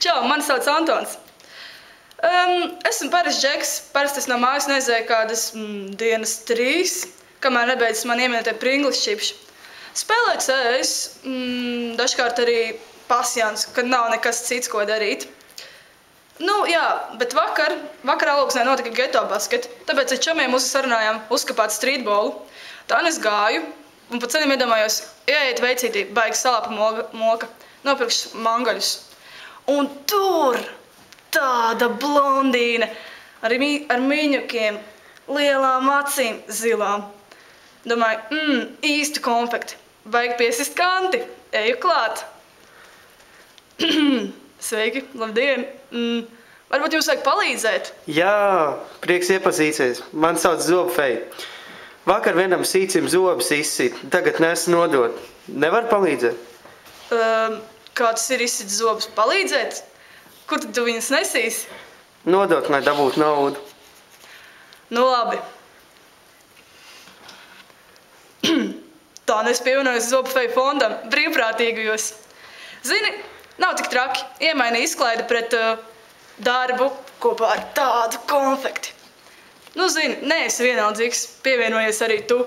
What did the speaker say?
Čau, mani sauc Antons. Esmu parasts džeks, parasti es no mājas neizēju kādas dienas 3, kamēr nebeidzas man iemīļotie Pringles čipši. Spēlēju CS, dažkārt arī pasjans, kad nav nekas cits, ko darīt. Nu, jā, bet vakar Alūksnē notika geto basket, tāpēc ar čomiem uzsarunājām uzkapāt streetballu. Tā es gāju, un pa ceļam iedomājos, ieiet veicītī, baigi salāpa moka, nopirkšu mangaļus. Un tur tāda blondīne ar mīņukiem, lielām acīm, zilām. Domāju, īsti konfekti, baigi piesist kanti, eju klāt. Sveiki, labdien! Varbūt jums vajag palīdzēt? Jā, prieks iepazīties. Man sauc Zobfeja. Vakar vienam sīcim zobus izsit, tagad nesu nodot. Nevar palīdzēt? Kāds ir izsit zobus? Palīdzēt? Kur tad tu viņus nesīsi? Nodot, lai dabūtu naudu. Nu labi. Tā es pievienojos Zobfeja fondam, brīvprātīgajos. Zini, nav tik traki. Iemaini izklaidi pret darbu kopā ar tādu konfekti. Nu, zini, neesi vienaldzīgs. Pievienojies arī tu.